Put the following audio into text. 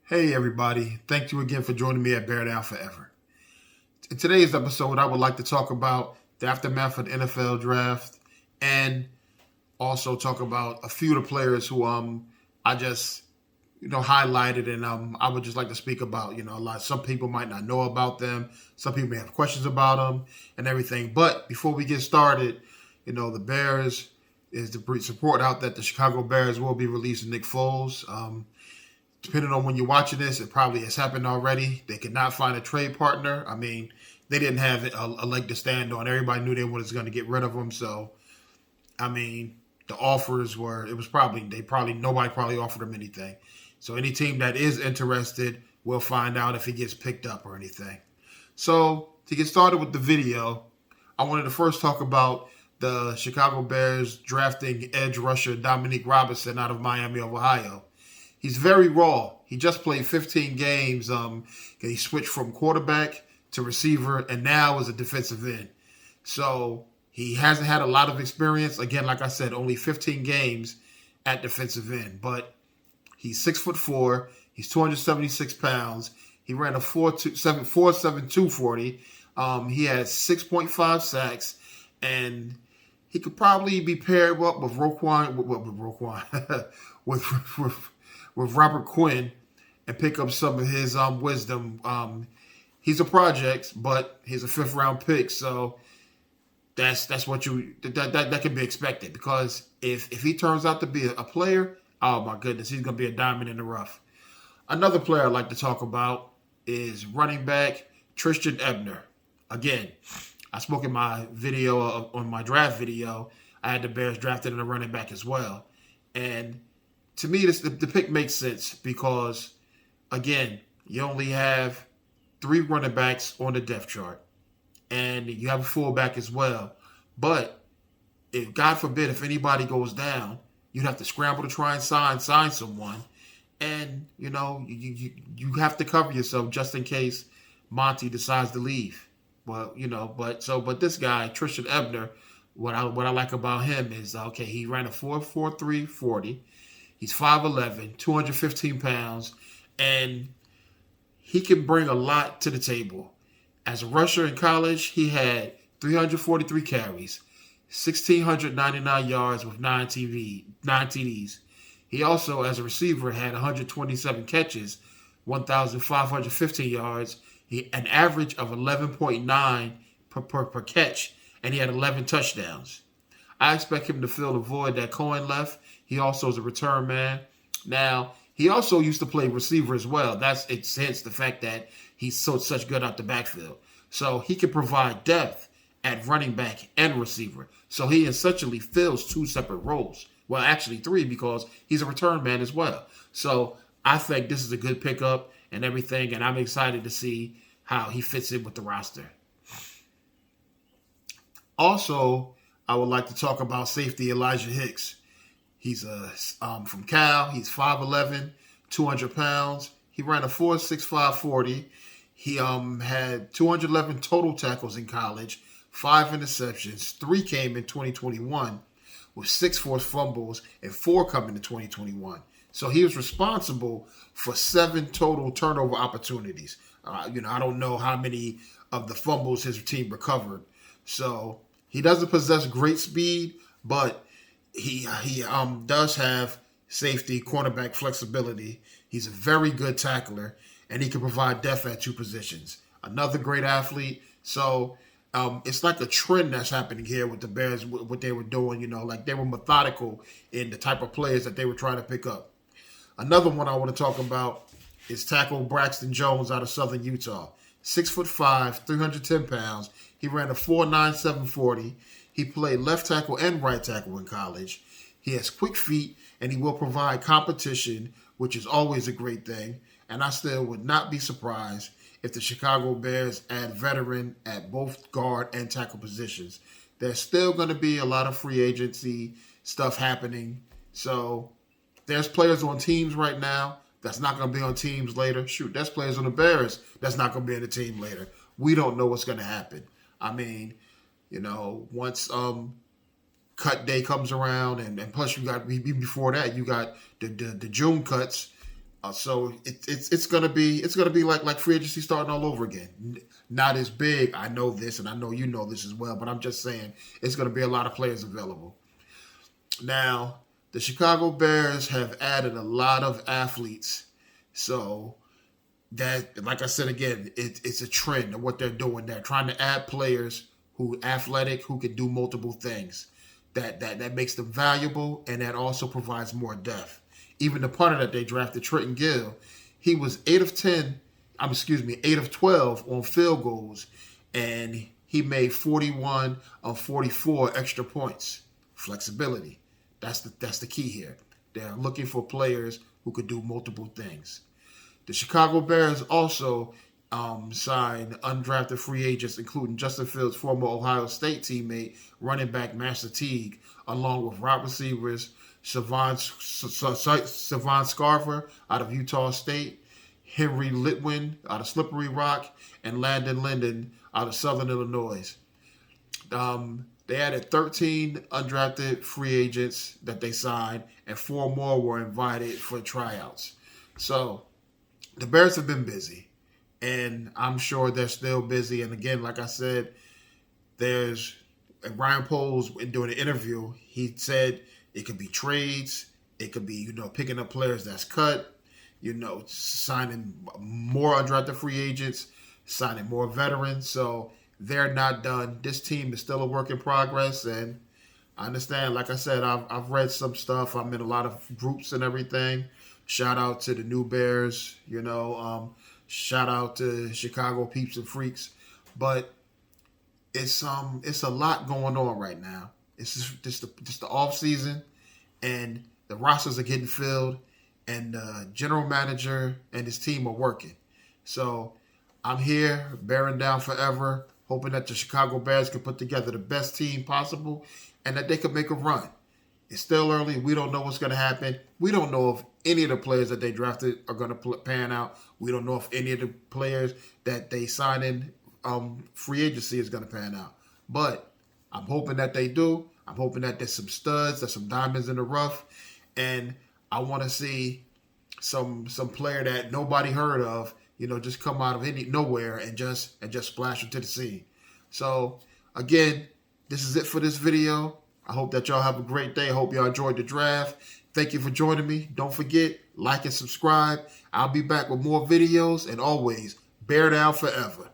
Hey everybody, thank you again for joining me at Bear Down Forever. In today's episode, I would like to talk about the aftermath of the NFL draft and also talk about a few of the players who I just highlighted and I would just like to speak about. A lot some people might not know about them, some people may have questions about them and everything. But before we get started, the Bears is the support out that the Chicago Bears will be releasing Nick Foles. Depending on when you're watching this, it probably has happened already. They could not find a trade partner. I mean, they didn't have a leg to stand on. Everybody knew they was going to get rid of him. So, I mean, the offers were, nobody probably offered him anything. So any team that is interested will find out if he gets picked up or anything. So to get started with the video, I wanted to first talk about the Chicago Bears drafting edge rusher Dominique Robinson out of Miami of Ohio. He's very raw. He just played 15 games. He switched from quarterback to receiver and now is a defensive end. So he hasn't had a lot of experience. Again, like I said, only 15 games at defensive end. But he's 6'4". He's 276 pounds. He ran a 4.7 240. He has 6.5 sacks, and he could probably be paired up with with Robert Quinn and pick up some of his wisdom. He's a project, but he's a 5th round pick, so that's what that can be expected. Because if he turns out to be a player, oh my goodness, he's gonna be a diamond in the rough. Another player I'd like to talk about is running back Tristan Ebner. Again, I spoke in my video on my draft video. I had the Bears drafted in a running back as well, and to me, the pick makes sense because, again, you only have 3 running backs on the depth chart, and you have a fullback as well. But if, God forbid, if anybody goes down, you'd have to scramble to try and sign someone, and you have to cover yourself just in case Monty decides to leave. Well, but this guy Tristan Ebner, what I like about him is he ran a 4.43 40. He's 5'11", 215 pounds, and he can bring a lot to the table. As a rusher in college, he had 343 carries, 1,699 yards with 9 TDs. He also, as a receiver, had 127 catches, 1,515 yards, an average of 11.9 per catch, and he had 11 touchdowns. I expect him to fill the void that Cohen left. He also is a return man. Now, he also used to play receiver as well. It's hence the fact that he's such good out the backfield. So he can provide depth at running back and receiver. So he essentially fills 2 separate roles. Well, actually 3 because he's a return man as well. So I think this is a good pickup and everything, and I'm excited to see how he fits in with the roster. Also, I would like to talk about safety Elijah Hicks. He's from Cal. He's 5'11", 200 pounds. He ran a 4.65 40. He had 211 total tackles in college, 5 interceptions, 3 came in 2021, with 6 forced fumbles and 4 coming in 2021. So he was responsible for 7 total turnover opportunities. I don't know how many of the fumbles his team recovered. So he doesn't possess great speed, but he does have safety, cornerback flexibility. He's a very good tackler, and he can provide depth at 2 positions. Another great athlete. So it's like a trend that's happening here with the Bears, what they were doing. Like they were methodical in the type of players that they were trying to pick up. Another one I want to talk about is tackle Braxton Jones out of Southern Utah. 6'5", 310 pounds. He ran a 4.97 40. He played left tackle and right tackle in college. He has quick feet, and he will provide competition, which is always a great thing. And I still would not be surprised if the Chicago Bears add veteran at both guard and tackle positions. There's still going to be a lot of free agency stuff happening. So there's players on teams right now that's not going to be on teams later. Shoot, there's players on the Bears that's not going to be on the team later. We don't know what's going to happen. I mean, once cut day comes around, and plus you got, before that, you got the June cuts. So it's gonna be like free agency starting all over again. Not as big. I know this, and I know you know this as well. But I'm just saying it's gonna be a lot of players available. Now, the Chicago Bears have added a lot of athletes, so that, like I said again, it's a trend of what they're doing. They're trying to add players who athletic, who can do multiple things. That makes them valuable, and that also provides more depth. Even the punter that they drafted, Trenton Gill, he was 8 of 12 on field goals, and he made 41 of 44 extra points. Flexibility. That's the key here. They're looking for players who could do multiple things. The Chicago Bears also signed undrafted free agents, including Justin Fields' former Ohio State teammate, running back Master Teague, along with wide receivers Savon Scarver out of Utah State, Henry Litwin out of Slippery Rock, and Landon Linden out of Southern Illinois. They added 13 undrafted free agents that they signed, and 4 more were invited for tryouts. So the Bears have been busy, and I'm sure they're still busy. And again, like I said, there's Ryan Poles doing an interview. He said it could be trades, it could be picking up players that's cut, signing more undrafted free agents, signing more veterans. So they're not done. This team is still a work in progress, and I understand. Like I said, I've read some stuff. I'm in a lot of groups and everything. Shout out to the new Bears, shout out to Chicago peeps and freaks. But it's a lot going on right now. It's just the off season, and the rosters are getting filled, and the general manager and his team are working. So I'm here, bearing down forever, hoping that the Chicago Bears can put together the best team possible and that they could make a run. It's still early. We don't know what's going to happen. We don't know if any of the players that they drafted are going to pan out. We don't know if any of the players that they sign in free agency is going to pan out. But I'm hoping that they do. I'm hoping that there's some studs, there's some diamonds in the rough, and I want to see some player that nobody heard of, just come out of nowhere and just splash into the scene. So again, this is it for this video. I hope that y'all have a great day. I hope y'all enjoyed the draft. Thank you for joining me. Don't forget, like and subscribe. I'll be back with more videos, and always bear down forever.